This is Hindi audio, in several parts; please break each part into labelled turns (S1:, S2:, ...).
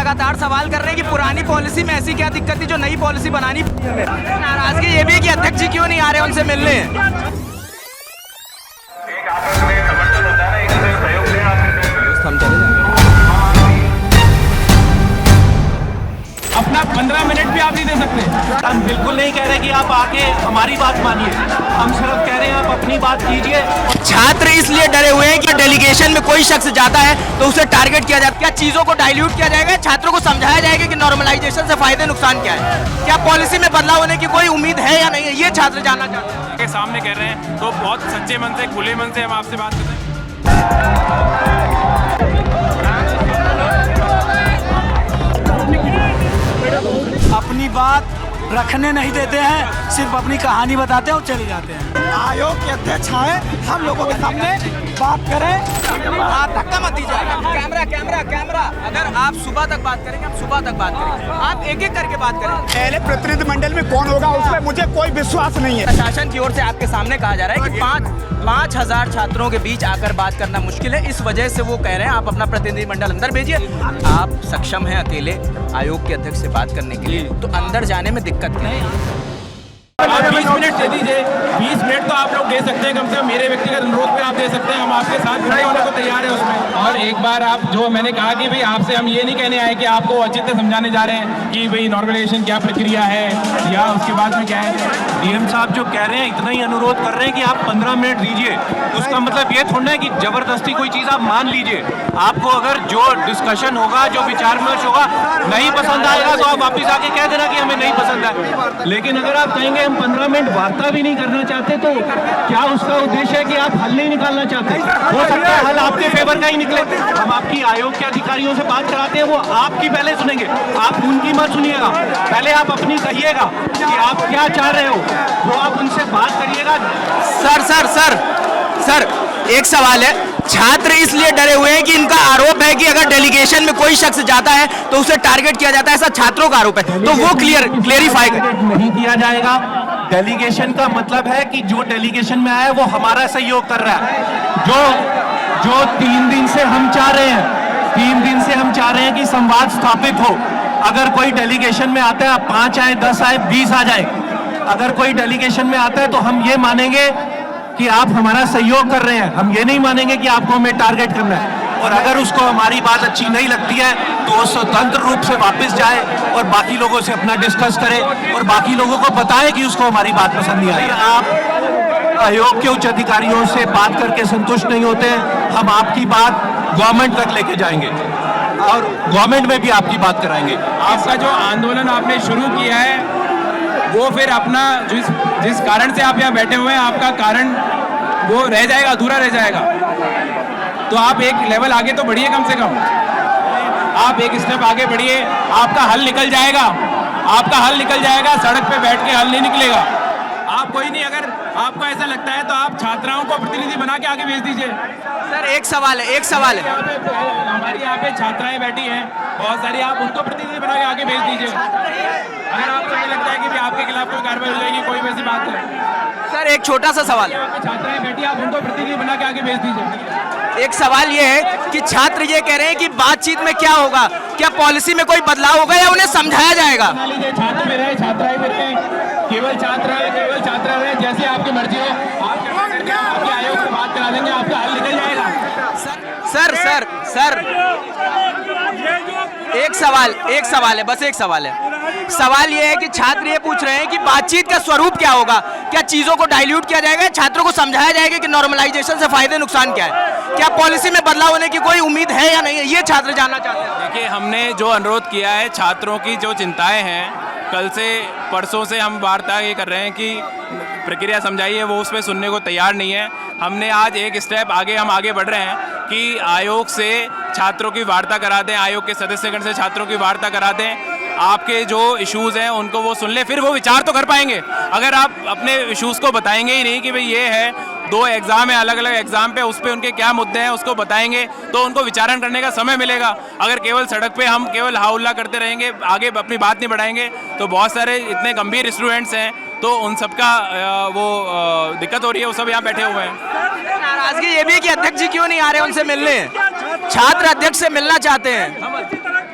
S1: लगातार सवाल कर रहे हैं कि पुरानी पॉलिसी में ऐसी क्या दिक्कत थी जो नई पॉलिसी बनानी पड़ी हमें। नाराजगी ये भी है कि अध्यक्ष जी क्यों नहीं आ रहे उनसे मिलने। हम चले जाएंगे।
S2: अपना 15 मिनट भी आप नहीं दे सकते।
S3: हम बिल्कुल नहीं कह रहे कि आप आके हमारी बात मानिए, हम सिर्फ कह रहे हैं आप अपनी बात कीजिए।
S1: छात्र इसलिए डरे हुए हैं कि डेलीगेशन में कोई शख्स जाता है तो उसे टारगेट किया जाता है। क्या चीजों को डाइल्यूट किया जाएगा, छात्रों को समझाया जाएगा कि नॉर्मलाइजेशन से फायदे नुकसान क्या है, क्या पॉलिसी में बदलाव होने की कोई उम्मीद है या नहीं है, ये छात्र जानना चाहते हैं।
S2: के सामने कह रहे हैं तो बहुत सच्चे मन से, खुले मन से हम आपसे बात कर रहे हैं।
S4: अपनी बात रखने नहीं देते हैं, सिर्फ अपनी कहानी बताते हैं और चले जाते हैं। आयोग के अध्यक्ष आए, हम लोगों के सामने बात करें।
S1: आप धक्का मत दीजिए। Camera camera camera. अगर आप सुबह तक बात करेंगे, हम सुबह तक बात करेंगे, आप एक एक करके बात करें।
S4: पहले प्रतिनिधिमंडल में कौन होगा उसमें मुझे कोई विश्वास नहीं है।
S1: प्रशासन की ओर से आपके सामने कहा जा रहा है कि 5,000 छात्रों के बीच आकर बात करना मुश्किल है, इस वजह से वो कह रहे हैं आप अपना प्रतिनिधिमंडल अंदर भेजिए। आप सक्षम हैं अकेले आयोग के अध्यक्ष से बात करने के लिए, तो अंदर जाने में दिक्कत नहीं है।
S2: आप 20 मिनट दे दीजिए। 20 मिनट तो आप लोग दे सकते हैं, कम से कम मेरे व्यक्तिगत अनुरोध पे आप दे सकते हैं। हम आपके साथ खड़े होने को तैयार है उसमें। और एक बार आप जो मैंने कहा कि भाई आपसे हम ये नहीं कहने आए कि आपको औचित्य समझाने जा रहे हैं कि भाई नॉर्मलाइजेशन क्या प्रक्रिया है या उसके बाद में क्या है।
S3: डीएम साहब जो कह रहे हैं इतना ही अनुरोध कर रहे हैं कि आप 15 मिनट दीजिए। उसका मतलब ये थोड़ा है कि जबरदस्ती कोई चीज़ आप मान लीजिए। आपको अगर जो डिस्कशन होगा, जो विचार विमर्श होगा, नहीं पसंद आएगा तो आप वापिस आके कह देना कि हमें नहीं पसंद है। लेकिन अगर आप कहेंगे हम 15 मिनट वार्ता भी नहीं करना चाहते तो क्या उसका उद्देश्य है कि आप हल नहीं निकालना चाहते? हो सकता है हल आपके फेवर का ही निकले। हम आपकी आयोग के अधिकारियों से बात कराते हैं, वो आपकी पहले सुनेंगे, आप उनकी मत सुनिएगा। पहले आप अपनी कहिएगा कि आप क्या चाह रहे हो, वो आप उनसे बात करिएगा।
S1: सर एक सवाल है। छात्र इसलिए डरे हुए हैं कि इनका आरोप है कि अगर डेलीगेशन में कोई शख्स जाता है तो उसे टारगेट किया जाता है, ऐसा छात्रों का आरोप है, तो वो क्लियरिफाई
S3: नहीं किया जाएगा। डेलीगेशन का मतलब है कि जो डेलीगेशन में आया है वो हमारा सहयोग कर रहा है। जो 3 दिन से हम चाह रहे हैं, 3 दिन से हम चाह रहे हैं कि संवाद स्थापित हो। अगर कोई डेलीगेशन में आता है, 5 आए, 10 आए, 20 आ जाए, अगर कोई डेलीगेशन में आता है तो हम ये मानेंगे कि आप हमारा सहयोग कर रहे हैं। हम ये नहीं मानेंगे कि आपको हमें टारगेट करना है। और अगर उसको हमारी बात अच्छी नहीं लगती है तो वो स्वतंत्र रूप से वापस जाए और बाकी लोगों से अपना डिस्कस करे और बाकी लोगों को बताए कि उसको हमारी बात पसंद नहीं आई। आप आयोग के उच्च अधिकारियों से बात करके संतुष्ट नहीं होते, हम आपकी बात गवर्नमेंट तक लेके जाएंगे और गवर्नमेंट में भी आपकी बात कराएंगे।
S2: आपका जो आंदोलन आपने शुरू किया है वो फिर अपना जिस कारण से आप यहाँ बैठे हुए हैं, आपका कारण वो रह जाएगा, अधूरा रह जाएगा। तो आप एक लेवल आगे तो बढ़िए, कम से कम आप एक स्टेप आगे बढ़िए, आपका हल निकल जाएगा। आपका हल निकल जाएगा, सड़क पे बैठ के हल नहीं निकलेगा। आप कोई नहीं, अगर आपको ऐसा लगता है तो आप छात्राओं को प्रतिनिधि बना के आगे भेज दीजिए।
S1: सर एक सवाल है।
S2: हमारी यहाँ पे छात्राएं बैठी हैं बहुत सारी, आप उनको प्रतिनिधि बना के आगे भेज दीजिए। अगर आपको ये लगता है कि भी आपके खिलाफ कोई कार्रवाई हो जाएगी, कोई वैसी बात है।
S1: सर एक छोटा सा सवाल है।
S2: छात्राएं बैठी, आप उनको प्रतिनिधि बना के आगे भेज दीजिए।
S1: एक सवाल ये है कि छात्र ये कह रहे हैं कि बातचीत में क्या होगा, क्या पॉलिसी में कोई बदलाव होगा या उन्हें समझाया जाएगा?
S2: छात्र में रहे, छात्राएं में रहे, केवल छात्रा रहे, जैसे आपकी मर्जी हो। आपके आयोग से बात करा देंगे, आपका हल निकल जाएगा। सर एक सवाल है, बस एक सवाल है। सवाल ये है कि छात्र ये पूछ रहे हैं कि बातचीत का स्वरूप क्या होगा, क्या चीजों को डाइल्यूट किया जाएगा, छात्रों को समझाया जाएगा कि नॉर्मलाइजेशन से फायदे नुकसान क्या है, क्या पॉलिसी में बदलाव होने की कोई उम्मीद है या नहीं है, ये छात्र जानना चाहते हैं। देखिए, हमने जो अनुरोध किया है, छात्रों की जो चिंताएं हैं, कल से परसों से हम वार्ता ये कर रहे हैं कि प्रक्रिया समझाइए, वो उस पर सुनने को तैयार नहीं है। हमने आज एक स्टेप हम आगे बढ़ रहे हैं कि आयोग से छात्रों की वार्ता करा दें, आयोग के सदस्यगण से छात्रों की वार्ता करा दें, आपके जो इश्यूज़ हैं उनको वो सुन ले, फिर वो विचार तो कर पाएंगे। अगर आप अपने इश्यूज़ को बताएंगे ही नहीं कि भाई ये है, 2 एग्ज़ाम है, अलग अलग एग्ज़ाम पे उस पर उनके क्या मुद्दे हैं उसको बताएंगे तो उनको विचारण करने का समय मिलेगा। अगर केवल सड़क पे हम केवल हाउल्ला करते रहेंगे, आगे अपनी बात नहीं बढ़ाएंगे, तो बहुत सारे इतने गंभीर स्टूडेंट्स हैं तो उन सबका दिक्कत हो रही है, वो सब यहाँ बैठे हुए हैं।
S1: नाराजगी ये भी है कि अध्यक्ष जी क्यों नहीं आ रहे उनसे मिलने, छात्र अध्यक्ष से मिलना चाहते हैं।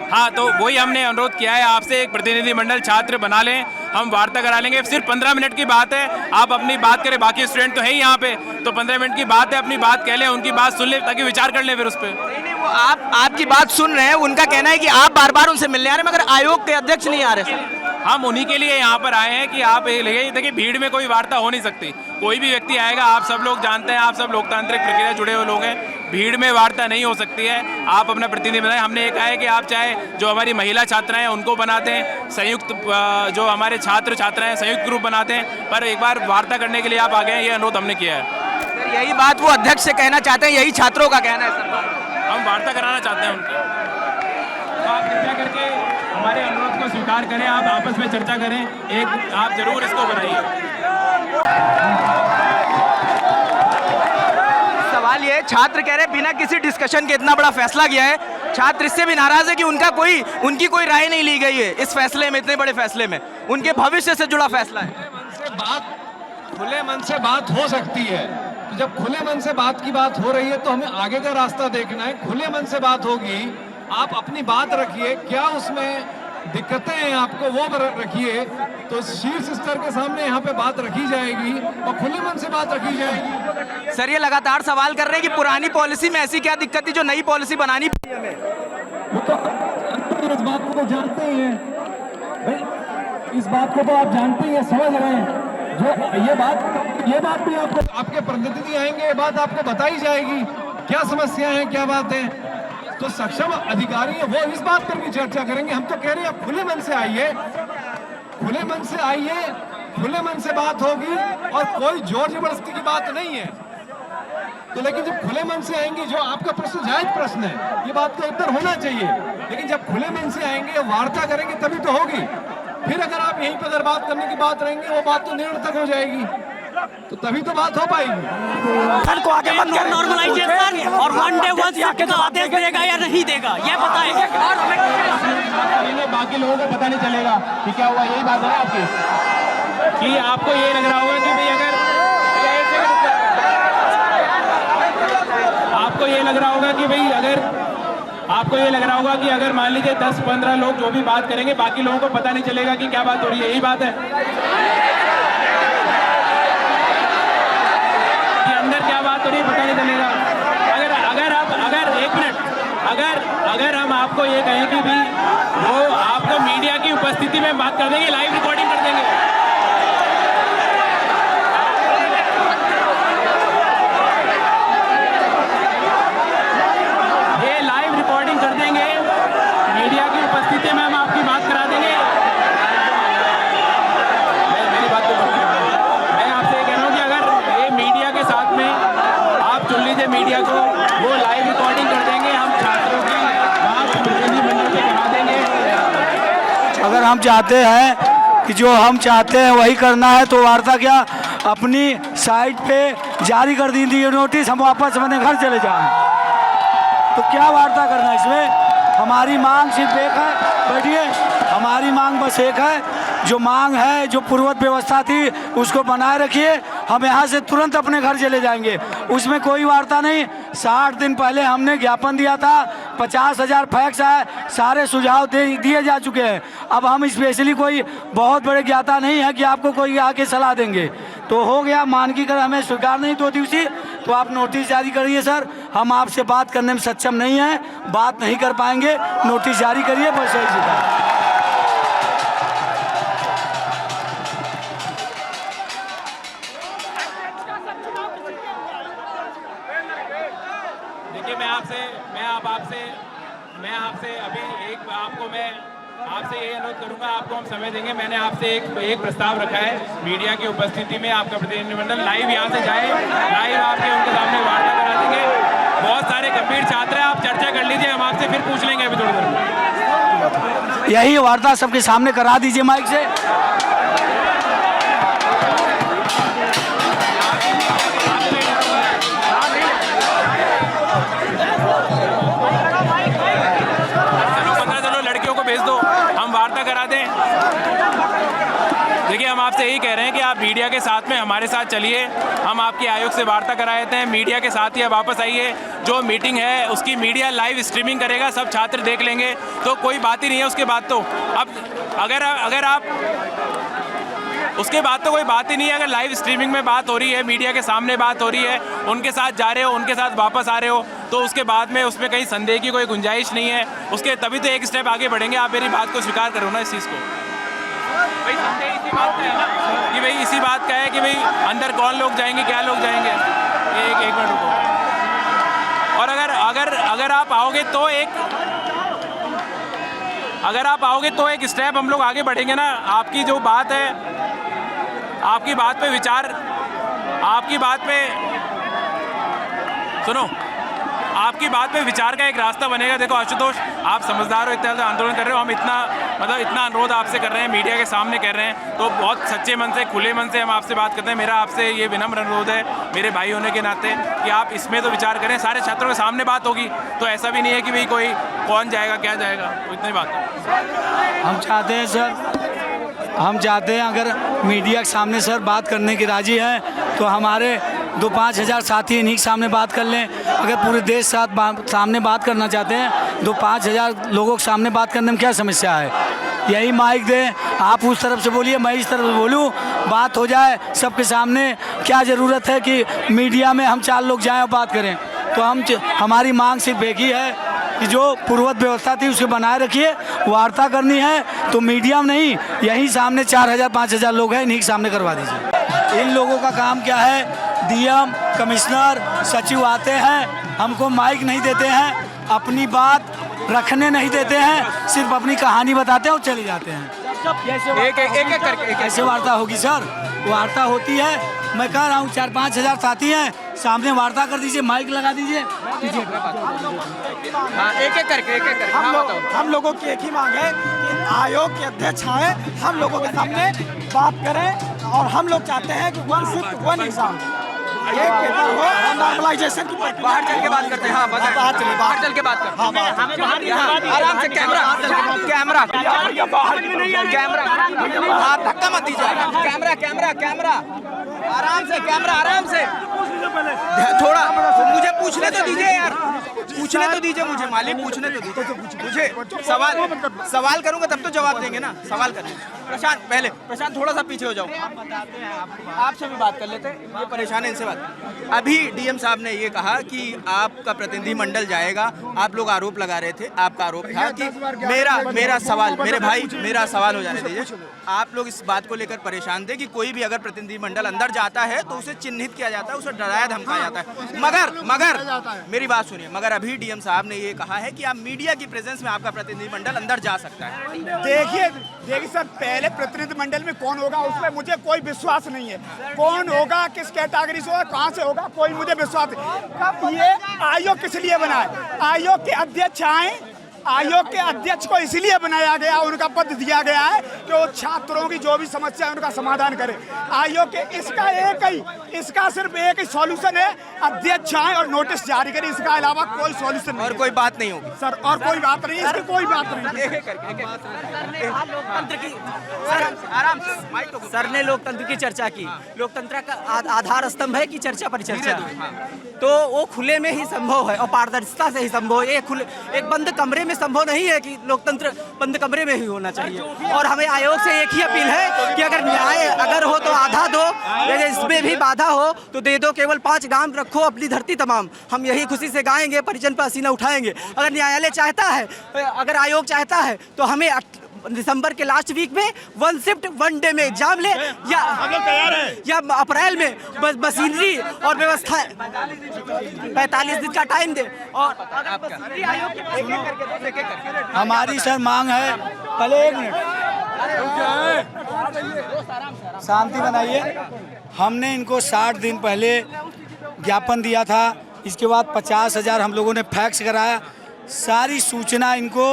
S5: हाँ, तो वही हमने अनुरोध किया है आपसे, एक प्रतिनिधिमंडल छात्र बना लें, हम वार्ता करा लेंगे। सिर्फ 15 मिनट की बात है, आप अपनी बात करें, बाकी स्टूडेंट तो है ही यहाँ पे, तो 15 मिनट की बात है, अपनी बात कह लें, उनकी बात सुन लें ताकि विचार कर लें फिर उस पर।
S2: नहीं, वो आपकी बात सुन रहे हैं, उनका कहना है कि आप बार बार उनसे मिलने आ रहे हैं मगर आयोग के अध्यक्ष नहीं आ रहे।
S5: हम उन्हीं के लिए यहाँ पर आए हैं कि आप देखिए भीड़ में कोई वार्ता हो नहीं सकती, कोई भी व्यक्ति आएगा, आप सब लोग जानते हैं, आप सब लोकतांत्रिक प्रक्रिया जुड़े हुए लोग हैं, भीड़ में वार्ता नहीं हो सकती है। आप अपना प्रतिनिधि बनाएं। हमने ये कहा है कि आप चाहे जो हमारी महिला छात्राएं हैं उनको बनाते हैं, संयुक्त जो हमारे छात्र छात्राएं संयुक्त ग्रुप बनाते हैं, पर एक बार वार्ता करने के लिए आप आ गए हैं, ये अनुरोध हमने किया है।
S2: यही बात वो अध्यक्ष से कहना चाहते हैं, यही छात्रों का कहना है सर।
S5: हम वार्ता कराना चाहते हैं उनकी, तो आप कृपया करके हमारे अनुरोध को स्वीकार करें, आप आपस में चर्चा करें, एक आप जरूर इसको बनाइए।
S2: सवाल ये है, छात्र कह रहे हैं बिना किसी डिस्कशन के इतना बड़ा फैसला किया है, छात्र इससे भी नाराज है कि उनकी कोई राय नहीं ली गई है इस फैसले में, इतने बड़े फैसले में, उनके भविष्य से जुड़ा फैसला है।
S6: खुले मन से बात हो सकती है, तो जब खुले मन से बात की बात हो रही है तो हमें आगे का रास्ता देखना है। खुले मन से बात होगी, आप अपनी बात रखिए, क्या उसमें दिक्कतें हैं आपको वो रखिए, तो शीर्ष स्तर के सामने यहाँ पे बात रखी जाएगी और खुले मन से बात रखी जाएगी।
S2: सर ये लगातार सवाल कर रहे हैं कि पुरानी पॉलिसी में ऐसी क्या दिक्कत थी जो नई पॉलिसी बनानी पड़ी हमें।
S6: वो तो इस बात को तो जानते ही हैं भाई, इस बात को तो आप जानते ही हैं, समझ रहे हैं। जो ये बात भी आपको, आपके प्रतिनिधि आएंगे, ये बात आपको बताई जाएगी, क्या समस्याएं हैं, क्या बात है। तो सक्षम अधिकारी है वो इस बात पर भी चर्चा करेंगे। हम तो कह रहे हैं आप खुले मन से आइए, खुले मन से आइए, खुले मन से बात होगी और कोई जोर जबरदस्ती की बात नहीं है। तो लेकिन जब खुले मन से आएंगे, जो आपका प्रश्न जायज प्रश्न है, ये बात का उत्तर होना चाहिए, लेकिन जब खुले मन से आएंगे, वार्ता करेंगे तभी तो होगी। फिर अगर आप यहीं पर बात करने की बात रहेंगे, वो बात तो निरर्थक हो जाएगी, तो तभी तो बात हो पाएगी।
S4: को आगे मत कर, नॉर्मलाइजेशन और वन डे वन शिफ्ट का आदेश देगा या नहीं देगा, ये बताएं।
S6: बाकी लोगों को पता नहीं चलेगा कि क्या हुआ, यही बात है ना आपकी,
S5: कि आपको ये लग रहा होगा कि भाई अगर आपको ये लग रहा होगा कि भाई अगर मान लीजिए 10-15 लोग जो भी बात करेंगे, बाकी लोगों को पता नहीं चलेगा कि क्या बात हो रही है, यही बात है कि अंदर क्या बात हो रही है पता नहीं चलेगा। अगर एक मिनट, अगर हम आपको ये कहें कि भाई वो आपको मीडिया की उपस्थिति में बात कर देंगे, लाइव रिकॉर्डिंग कर देंगे, ये लाइव रिकॉर्डिंग कर देंगे, मीडिया की उपस्थिति में हम आपकी बात करा देंगे। मेरी बात तो मैं आपसे ये कह रहा हूँ कि अगर ये मीडिया के साथ में आप चुन लीजिए मीडिया को, वो लाइव रिकॉर्डिंग कर देंगे, हम छात्रों की बात प्रतिनिधिमंडल से करा देंगे।
S4: अगर हम चाहते हैं कि जो हम चाहते हैं वही करना है, तो वार्ता क्या अपनी साइट पे जारी कर दी थी नोटिस, हम वापस अपने घर चले जाएं, तो क्या वार्ता करना है इसमें। हमारी मांग सिर्फ एक है, बैठिए, हमारी मांग बस एक है, जो मांग है, जो पूर्वत व्यवस्था थी उसको बनाए रखिए, हम यहाँ से तुरंत अपने घर चले जाएंगे, उसमें कोई वार्ता नहीं। 60 दिन पहले हमने ज्ञापन दिया था, 50,000 फैक्स आए, सारे सुझाव दिए जा चुके हैं। अब हम स्पेशली कोई बहुत बड़े ज्ञाता नहीं है कि आपको कोई आके सलाह देंगे, तो हो गया, मानकीकरण हमें स्वीकार नहीं 2 दिवसीय, तो आप नोटिस जारी करिए सर, हम आपसे बात करने में सक्षम नहीं हैं, बात नहीं कर पाएंगे, नोटिस जारी करिए, बस यही सीधा।
S5: देखिए मैं आपसे अभी आपसे ये अनुरोध करूंगा, आपको हम समय देंगे। मैंने आपसे एक प्रस्ताव रखा है, मीडिया की उपस्थिति में आपका प्रतिनिधिमंडल लाइव यहाँ से जाए, लाइव आपके उनके सामने वार्ता करा देंगे। बहुत सारे गंभीर छात्र हैं, आप चर्चा कर लीजिए, हम आपसे फिर पूछ लेंगे अभी थोड़ी देर।
S4: यही वार्ता सबके सामने करा दीजिए माइक से।
S5: चलो लड़कियों को भेज दो, हम वार्ता करा दें। देखिए, हम आपसे यही कह रहे हैं कि आप मीडिया के साथ में हमारे साथ चलिए, हम आपके आयोग से वार्ता करा देते हैं। मीडिया के साथ ही आप वापस आइए। जो मीटिंग है उसकी मीडिया लाइव स्ट्रीमिंग करेगा, सब छात्र देख लेंगे, तो कोई बात ही नहीं है उसके बाद। तो अब अगर आप उसके बाद तो कोई बात ही नहीं है। अगर लाइव स्ट्रीमिंग में बात हो रही है, मीडिया के सामने बात हो रही है, उनके साथ जा रहे हो, उनके साथ वापस आ रहे हो, तो उसके बाद में उसमें कहीं संदेह की कोई गुंजाइश नहीं है। उसके तभी तो एक स्टेप आगे बढ़ेंगे। आप मेरी बात को स्वीकार करो ना इस चीज़ को। भाई संदेह इसी बात का है ना कि भाई इसी बात का है कि भाई अंदर कौन लोग जाएंगे, क्या लोग जाएंगे। एक मिनट रुको। और अगर आप आओगे तो एक स्टेप हम लोग आगे बढ़ेंगे ना। आपकी जो बात है, आपकी बात पे विचार, आपकी बात पे सुनो, आपकी बात पे विचार का एक रास्ता बनेगा। देखो आशुतोष, आप समझदार हो, इतना आंदोलन कर रहे हो, हम इतना अनुरोध आपसे कर रहे हैं, मीडिया के सामने कर रहे हैं, तो बहुत सच्चे मन से, खुले मन से हम आपसे बात करते हैं। मेरा आपसे ये विनम्र अनुरोध है, मेरे भाई होने के नाते, कि आप इसमें तो विचार करें। सारे छात्रों के सामने बात होगी, तो ऐसा भी नहीं है कि भाई कोई कौन जाएगा, क्या जाएगा, तो इतनी बात है।
S4: हम चाहते हैं सर, हम चाहते हैं अगर मीडिया के सामने सर बात करने की राजी है तो हमारे 2-5 हज़ार साथी इन्हीं के सामने बात कर लें। अगर पूरे देश सामने बात करना चाहते हैं, 2-5 हज़ार लोगों के सामने बात करने में क्या समस्या है। यही माइक दें, आप उस तरफ से बोलिए, मैं इस तरफ से बोलूँ, बात हो जाए सबके सामने। क्या ज़रूरत है कि मीडिया में हम 4 लोग जाएँ और बात करें। तो हमारी मांग सिर्फ एक ही है कि जो पूर्ववत व्यवस्था थी उसे बनाए रखिए। वार्ता करनी है तो मीडिया में नहीं, यहीं सामने 4,000-5,000 लोग हैं, इन्हीं के सामने करवा दीजिए। इन लोगों का काम क्या है, डीएम, कमिश्नर, सचिव आते हैं, हमको माइक नहीं देते हैं, अपनी बात रखने नहीं देते हैं, सिर्फ अपनी कहानी बताते हैं और चले जाते हैं।
S2: एक करके
S4: कैसे वार्ता होगी सर? वार्ता होती है, मैं कह रहा हूँ 4-5 हज़ार साथी हैं, सामने वार्ता कर दीजिए, माइक लगा दीजिए।
S2: हाँ, एक करके
S7: हम लोगों की एक ही मांग है कि आयोग के अध्यक्ष आए, हम लोगों के सामने बात करें, और हम लोग चाहते हैं कि 1 शिफ्ट 1 एग्जाम, एक पेपर हो, नॉर्मलाइजेशन की प्रक्रिया।
S2: बाहर चल के बात करते हैं। हाँ, बाहर चल के बात करते हैं। आराम से कैमरा आप धक्का मत दीजिए। कैमरा आराम से थोड़ा मुझे पूछने तो दीजिए यार, पूछने तो दीजिए मुझे, मालिक पूछने तो दीजिए मुझे। सवाल करूंगा तब तो जवाब देंगे ना। सवाल करें। प्रशांत थोड़ा सा पीछे हो जाओ, आपसे भी बात कर लेते हैं, ये परेशान है, इनसे बात। अभी डीएम साहब ने ये कहा कि आपका प्रतिनिधि मंडल जाएगा। आप लोग आरोप लगा रहे थे, आपका आरोप था कि मेरा सवाल, मेरे भाई मेरा सवाल हो जाने दीजिए। आप लोग इस बात को लेकर परेशान थे कि कोई भी अगर प्रतिनिधि मंडल अंदर जाता है तो उसे चिन्हित किया जाता है, उसे डराया धमकाया जाता है। मगर मेरी बात सुनिए, मगर अभी डीएम साहब ने ये कहा है कि आप मीडिया की प्रेजेंस में आपका प्रतिनिधि मंडल अंदर जा सकता है।
S8: देखिए सर, पहले प्रतिनिधि मंडल में कौन होगा उसमें मुझे कोई विश्वास नहीं है। कौन होगा, किस कैटेगरी से होगा, कहाँ से होगा, कोई मुझे विश्वास नहीं। ये आयोग किस लिए बना है? आयोग के अध्यक्ष आए, आयोग के अध्यक्ष को इसलिए बनाया गया, उनका पद दिया गया है कि वो छात्रों की जो भी समस्या है उनका समाधान करे। आयोग के इसका सिर्फ एक ही सॉल्यूशन है, अध्यक्ष आए और नोटिस जारी करे, इसका अलावा कोई सॉल्यूशन नहीं।
S2: और कोई बात नहीं होगी
S8: सर, और कोई बात नहीं, इसकी कोई बात नहीं।
S7: सर ने लोकतंत्र की चर्चा की, लोकतंत्र का आधार स्तंभ है कि चर्चा परिचर्चा, तो वो खुले में ही संभव है और पारदर्शिता से ही संभव है। एक बंद कमरे में संभव नहीं है कि लोकतंत्र बंद कमरे में ही होना चाहिए। और हमें आयोग से एक ही अपील है कि अगर न्याय अगर हो तो आधा दो, यदि इसमें भी बाधा हो तो दे दो। केवल 5 गांव रखो, अपनी धरती तमाम, हम यही खुशी से गाएंगे, परिजन पर पसीना उठाएंगे। अगर न्यायालय चाहता है, अगर आयोग चाहता है तो हमें दिसंबर के लास्ट वीक में 1 शिफ्ट 1 डे में एग्जाम ले, या अप्रैल में मशीनरी और व्यवस्था 45 दिन का टाइम दे। और
S4: हमारी सर मांग है, पहले 1 मिनट शांति बनाइए। हमने इनको 60 दिन पहले ज्ञापन दिया था, इसके बाद 50,000 हम लोगों ने फैक्स कराया, सारी सूचना इनको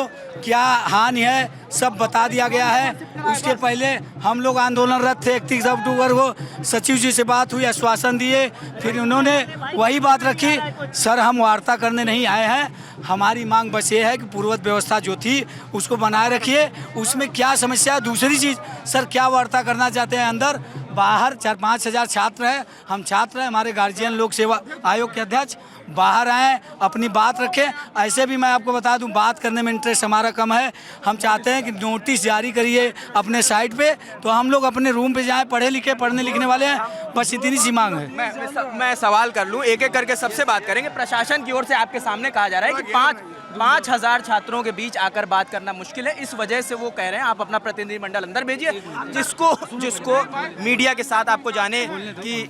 S4: क्या हानि है सब बता दिया गया है। उसके पहले हम लोग आंदोलनरत थे। 31 अक्टूबर को सचिव जी से बात हुई, आश्वासन दिए, फिर उन्होंने वही बात रखी, सर हम वार्ता करने नहीं आए हैं, हमारी मांग बस ये है कि पूर्ववत व्यवस्था जो थी उसको बनाए रखिए। उसमें क्या समस्या है? दूसरी चीज़, सर क्या वार्ता करना चाहते हैं? अंदर बाहर 4-5 हज़ार छात्र हैं, हम छात्र हैं, हमारे गार्जियन लोक सेवा आयोग के अध्यक्ष बाहर आए, अपनी बात रखें। ऐसे भी मैं आपको बता दूं, बात करने में इंटरेस्ट हमारा कम है। हम चाहते हैं कि नोटिस जारी करिए अपने साइट पे, तो हम लोग अपने रूम पे जाएं, पढ़े लिखे, पढ़ने लिखने वाले हैं, बस इतनी सी मांग है।
S1: मैं सवाल कर लूं, एक एक करके सबसे बात करेंगे। प्रशासन की ओर से आपके सामने कहा जा रहा है कि 5,000 छात्रों के बीच आकर बात करना मुश्किल है, इस वजह से वो कह रहे हैं आप अपना प्रतिनिधिमंडल अंदर भेजिए, जिसको मीडिया के साथ आपको जाने की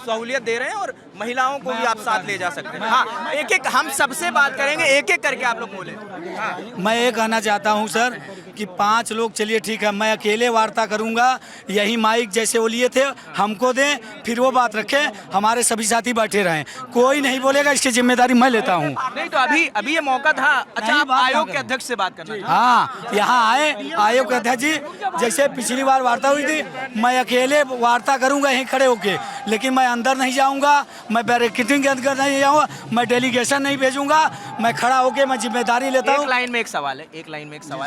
S1: सहूलियत दे रहे हैं और महिलाओं को भी आप साथ ले जा सकते हैं। हाँ, एक एक हम सबसे बात करेंगे, एक एक करके आप लोग बोले। हाँ।
S4: मैं ये कहना चाहता हूँ सर कि 5 लोग, चलिए ठीक है, मैं अकेले वार्ता करूँगा, यही माइक जैसे वो लिए थे हमको दें, फिर वो बात रखें, हमारे सभी साथी बैठे रहें, कोई नहीं बोलेगा, इसकी जिम्मेदारी मैं लेता हूँ।
S1: नहीं तो अभी ये मौका था। अच्छा, आप आयोग के अध्यक्ष से बात करना?
S4: हाँ, यहाँ आए आयोग के अध्यक्ष जी, जैसे पिछली बार वार्ता हुई थी, मैं अकेले वार्ता करूँगा यहीं खड़े होके, लेकिन मैं अंदर नहीं जाऊँगा, मैं बैरिकेडिंग के अंदर नहीं जाऊँगा, मैं डेलीगेशन नहीं भेजूँगा, मैं खड़ा होके मैं जिम्मेदारी लेता हूँ।
S1: एक लाइन में एक सवाल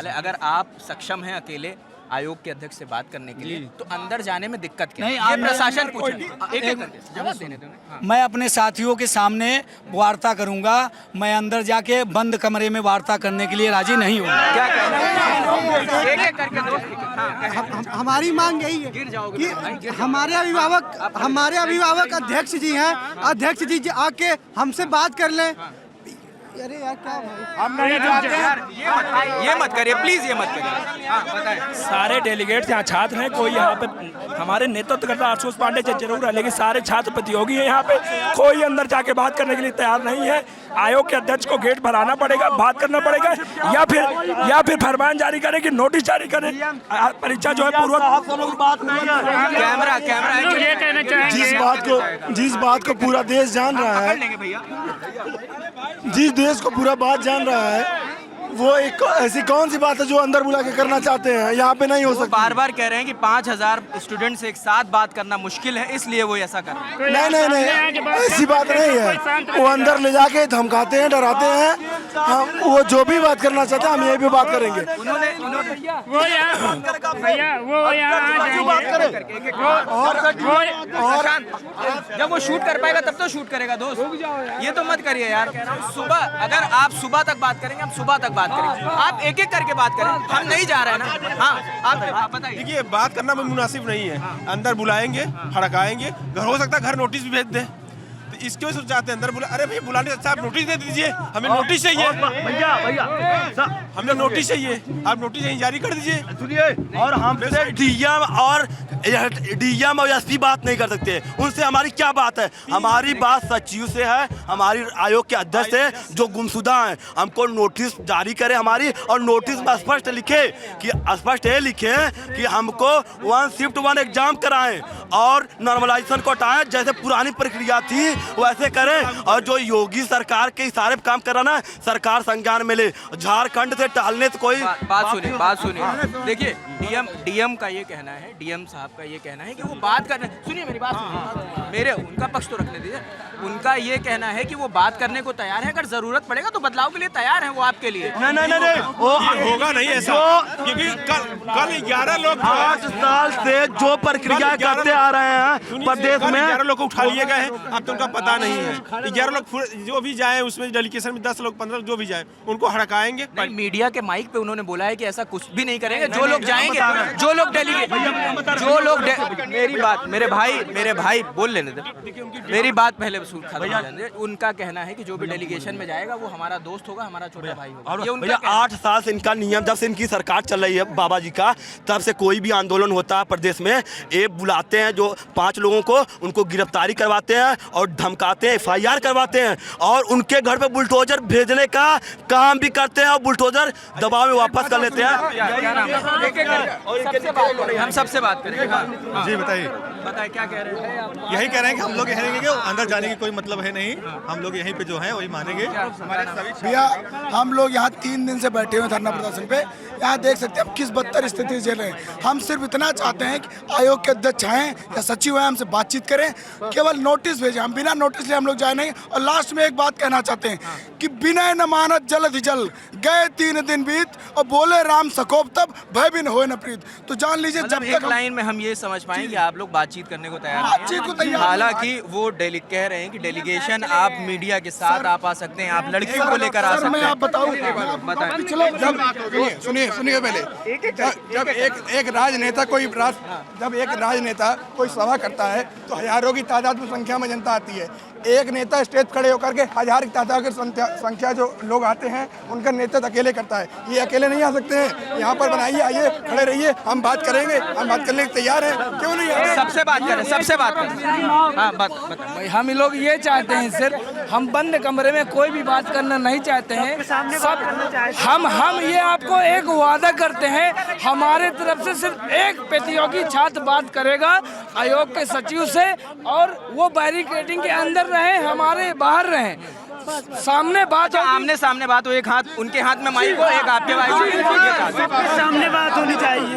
S1: है, अगर आप सक्षम हैं अकेले आयोग के अध्यक्ष से बात करने के लिए, तो अंदर जाने में दिक्कत क्या है?
S4: नहीं,
S1: ये प्रशासन पूछ एक जवाब देने दो। हाँ।
S4: मैं अपने साथियों के सामने वार्ता करूंगा, मैं अंदर जाके बंद कमरे में वार्ता करने के लिए राजी नहीं हूँ।
S1: क्या कहना है? एक एक करके दोस्त।
S9: हमारी मांग यही है कि हमारे अभिभावक अध्यक्ष जी हैं, अध्यक्ष जी आके हमसे बात कर लें। अरे यार क्या भाई,
S1: हम नहीं चाहते हैं, ये मत करिए प्लीज, ये मत करिए। हाँ, बताएं।
S10: सारे डेलीगेट्स यहाँ छात्र हैं, कोई यहाँ पे हमारे नेतृत्व करता आशुतोष पांडे जरूर है, लेकिन सारे छात्र प्रतियोगी हैं यहाँ पे, कोई अंदर जाके बात करने के लिए तैयार नहीं है। आयोग के अध्यक्ष को गेट भराना पड़ेगा, बात करना पड़ेगा, या फिर फरमान जारी करें कि नोटिस जारी करें। परीक्षा जो है पूर्व
S1: कैमरा
S11: जिस बात को पूरा देश जान रहा है, जिस देश को पूरा बात जान रहा है, वो एक ऐसी कौन सी बात है जो अंदर बुला के करना चाहते हैं, यहाँ पे नहीं हो सकता।
S1: बार बार कह रहे हैं कि 5,000 स्टूडेंट से एक साथ बात करना मुश्किल है, इसलिए वो ऐसा कर रहे हैं।
S11: नहीं, ऐसी बात नहीं है। वो अंदर ले जाके धमकाते हैं, डराते हैं। हम वो जो भी बात करना चाहते हैं, हम ये भी बात करेंगे।
S1: जब वो शूट कर पाएगा तब तो शूट करेगा दोस्त, ये तो मत करिए यार। सुबह अगर आप सुबह तक बात करेंगे, हम सुबह तक बात करेंगे, आप एक एक करके बात करें, हम नहीं जा रहे हैं ना। हाँ, आप बताइए।
S12: देखिए, बात करना मुनासिब नहीं है, अंदर बुलाएंगे, हड़काएंगे, घर हो सकता है घर नोटिस भी भेज दें, तो इसके वजह से चाहते हैं अंदर बुला। अरे भैया बुलाने से अच्छा आप नोटिस दे दीजिए, हमें नोटिस चाहिए भैया, हमें नोटिस चाहिए, आप नोटिस यहीं जारी कर दीजिए।
S11: सुनिए, और हमसे डीएम और एसपी बात नहीं कर सकते, उनसे हमारी क्या बात है? हमारी बात सचिव से है, हमारी आयोग के अध्यक्ष से जो गुमशुदा हैं, हमको नोटिस जारी करें हमारी, और नोटिस में स्पष्ट लिखे कि कि हमको 1 शिफ्ट 1 एग्जाम कराएं और नॉर्मलाइजेशन को हटाएं, जैसे पुरानी प्रक्रिया थी वैसे करें, और जो योगी सरकार के इशारे पे काम कर रहा ना, सरकार संज्ञान में ले। झारखंड से टालने तो कोई
S1: बात सुनिए। देखिए, डीएम का ये कहना है, डीएम साहब का ये कहना है कि वो बात करने, सुनिए मेरी बात सुनिए, उनका पक्ष तो रखने दीजिए। उनका ये कहना है कि वो बात करने को तैयार है, अगर जरूरत पड़ेगा तो बदलाव के लिए तैयार है वो आपके लिए।
S11: नहीं, वो
S12: होगा नहीं ऐसा, क्योंकि कल 11 लोग
S11: 8 साल से जो प्रक्रिया करते आ रहे हैं प्रदेश में,
S12: 11 लोग को उठा लिए गए हैं, अब तो उनका पता नहीं है। 11 लोग जो भी जाए उसमें डेलीगेशन में 10 लोग 15 जो भी जाए, उनको हड़काएंगे।
S1: मीडिया के माइक पे उन्होंने बोला है कि ऐसा कुछ भी नहीं करेंगे, जो लोग जाएंगे, जो लोग डेलीगेट, जो लोग मेरे भाई बोल लेने दे, मेरी बात पहले खत्म हो जाने दे। उनका कहना है कि जो भी डेलीगेशन में जाएगा वो हमारा दोस्त होगा, हमारा छोटा भाई होगा। ये उनका
S11: 8 साल से इनका नियम, जब से इनकी सरकार चल रही है बाबा जी का, तब से कोई भी आंदोलन होता है प्रदेश में, ये बुलाते हैं जो 5 लोगों को, उनको गिरफ्तारी करवाते हैं और धमकाते हैं, FIR करवाते हैं, और उनके घर पे बुलडोजर भेजने का काम भी करते हैं, और बुलडोजर दबाव में वापस कर लेते हैं।
S1: हम सबसे बात करेंगे।
S12: जी बताइए,
S1: बताए क्या कह रहे हैं?
S12: यही कह रहे हैं कि हम लोग यही रहेंगे, अंदर जाने की कोई मतलब है नहीं, हम लोग यहीं पे जो है वही मानेंगे। हमारे सभी
S8: भैया हम लोग यहाँ 3 दिन से बैठे हुए धरना प्रदर्शन पे, यहाँ देख सकते हैं हम किस बदतर स्थिति झेल रहे हैं। हम सिर्फ इतना चाहते हैं कि आयोग के अध्यक्ष आएँ या सचिव आए, हमसे बातचीत करें, केवल नोटिस भेजें, हम बिना नोटिस लिए हम लोग जाए नहीं। और लास्ट में एक बात कहना चाहते हैं कि बिना जमानत जल्द ही जल्द, गए 3 दिन बीत और बोले राम सकोप तब, भय बिन होए न प्रीत। तो जान लीजिए जब
S1: एक
S8: तक
S1: लाइन में हम ये समझ पाएं कि आप लोग बातचीत करने को तैयार
S8: बातचीत को तैयार नहीं।
S1: हालांकि वो कह रहे हैं कि डेलीगेशन आप मीडिया के साथ आप आ सकते हैं, आप लड़कियों को लेकर आ
S8: सर,
S1: सकते
S8: मैं
S1: हैं।
S8: आप बताऊं,
S12: सुनिए पहले, जब एक राजनेता जब एक राजनेता कोई सभा करता है तो हजारों की तादाद में संख्या में जनता आती है। एक नेता स्टेज खड़े होकर के 1000 की तादाद की संख्या जो लोग आते हैं उनका नेतृत्व अकेले करता है। ये अकेले नहीं आ सकते हैं, यहाँ पर बनाइए, आइए, खड़े रहिए, हम बात करेंगे, हम बात करने के तैयार हैं, क्यों नहीं आते?
S1: सबसे बात करें, सबसे बात करें। हाँ,
S4: भाई हम लोग ये चाहते हैं, सिर्फ हम बंद कमरे में कोई भी बात करना नहीं चाहते हैं। सब हम ये आपको एक वादा करते हैं, हमारे तरफ से सिर्फ एक प्रतियोगी छात्र बात करेगा आयोग के सचिव से, और वो बैरिकेडिंग के अंदर रहे, हमारे बाहर रहे, सामने बात हो,
S1: आमने सामने बात हो, एक हाथ उनके हाथ में माइक हो, एक आपके माइक हो,
S4: सामने बात होनी चाहिए,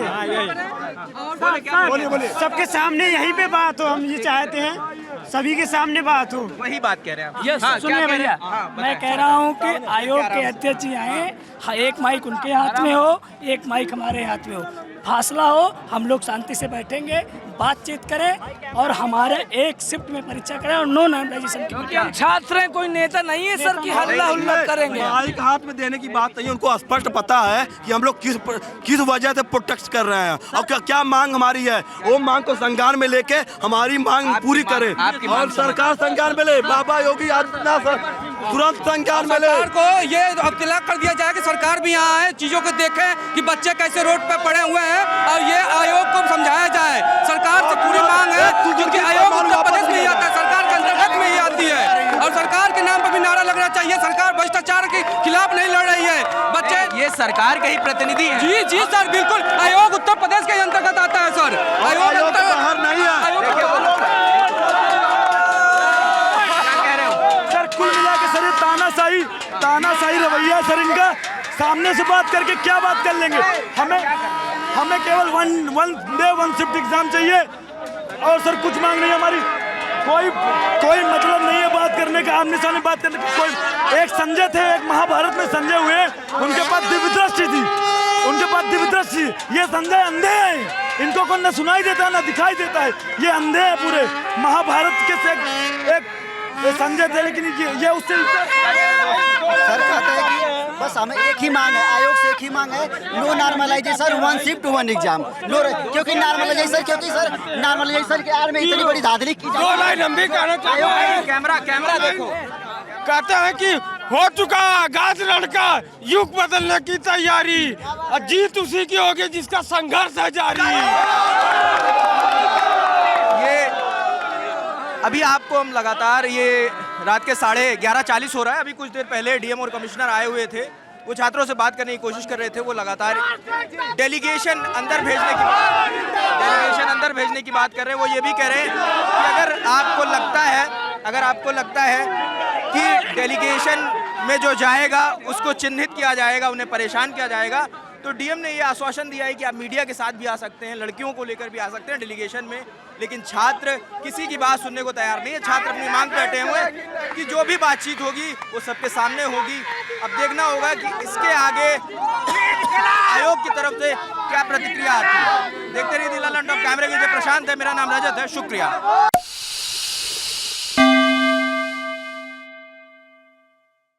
S4: सबके सामने यहीं पे बात हो। हम ये चाहते हैं सभी के सामने बात हो।
S1: वही बात कह रहे हैं आप।
S4: यस,
S1: हाँ,
S4: सुनिए
S1: क्या कह रहे
S4: भैया,
S1: हैं?
S4: मैं कह रहा हूँ कि आयोग के अध्यक्ष जी आए, एक माइक उनके हाथ में हो, एक माइक हमारे हाथ में हो, फासला हो, हम लोग शांति से बैठेंगे, बातचीत करें और हमारे एक शिफ्ट में परीक्षा करें और नो नॉर्मलाइजेशन, क्योंकि हम छात्र हैं, कोई नेता नहीं है सर कि हल्ला हुल्ला करेंगे।
S11: माइक हाथ में देने की बात नहीं, उनको स्पष्ट पता है कि हम लोग किस वजह से प्रोटेस्ट कर रहे हैं और क्या मांग हमारी है। वो मांग को संज्ञान में लेके हमारी मांग पूरी करें और सरकार संज्ञान में ले। बाबा योगी आदित्यनाथ तुरंत संज्ञान में ले।
S7: सरकार को ये इत्तला कर दिया जाए कि सरकार भी यहाँ आए, चीजों को देखे कि बच्चे कैसे रोड पे पड़े हुए हैं, और ये आयोग को समझाया जाए। सरकार से पूरी मांग है, क्योंकि आयोग उत्तर प्रदेश में ही आता है, सरकार के अंतर्गत में ही आती है, और सरकार के नाम पर भी नारा लगना चाहिए। सरकार भ्रष्टाचार के खिलाफ नहीं लड़ रही है। बच्चे
S1: ये सरकार के ही प्रतिनिधि हैं।
S7: जी जी सर, बिल्कुल आयोग उत्तर प्रदेश के अंतर्गत आता है सर। आयोग
S11: बाहर नहीं है।
S4: सर कुल मिला के सर ये तानाशाही रवैया सर इनका। सामने से बात करके क्या बात कर लेंगे? हमें केवल वन डे 1 शिफ्ट एग्जाम चाहिए और सर कुछ मांग नहीं हमारी। कोई मतलब नहीं है बात करने का, आमने सामने बात करने का। कोई एक संजय थे, एक महाभारत में संजय हुए, उनके पास दिव्य दृष्टि, ये संजय अंधे हैं, इनको कोई न सुनाई देता न दिखाई देता है, ये अंधे हैं पूरे। महाभारत के से एक संजय थे, लेकिन ये उससे
S9: सर कहते हैं कि बस हमें एक ही मांग है, आयोग से एक ही मांग है, no normalisation 1 shift 1 exam. No, क्योंकि नॉर्मलाइजेशन के आड़ में इतनी बड़ी धांधली की
S12: दो लाइन हम भी कहना चाहिए।
S1: कैमरा देखो।
S12: कहते हैं कि हो चुका गाज लड़का, युग बदलने की तैयारी, और जीत उसी की होगी जिसका संघर्ष है जारी।
S1: अभी आपको हम लगातार ये रात के 11:40 हो रहा है, अभी कुछ देर पहले डीएम और कमिश्नर आए हुए थे, वो छात्रों से बात करने की कोशिश कर रहे थे। वो लगातार डेलीगेशन अंदर भेजने की बात कर रहे हैं। वो ये भी कह रहे हैं कि अगर आपको लगता है कि डेलीगेशन में जो जाएगा उसको चिन्हित किया जाएगा, उन्हें परेशान किया जाएगा, तो डीएम ने ये आश्वासन दिया है कि आप मीडिया के साथ भी आ सकते हैं, लड़कियों को लेकर भी आ सकते हैं डेलीगेशन में, लेकिन छात्र किसी की बात सुनने को तैयार नहीं है। छात्र अपनी मांग पर बैठे हुए कि जो भी बातचीत होगी वो सबके सामने होगी। अब देखना होगा कि इसके आगे आयोग की तरफ से क्या प्रतिक्रिया आती है। देखते रहिए दिल्ली लंडन कैमरे के लिए प्रशांत है, मेरा नाम रजत है, शुक्रिया।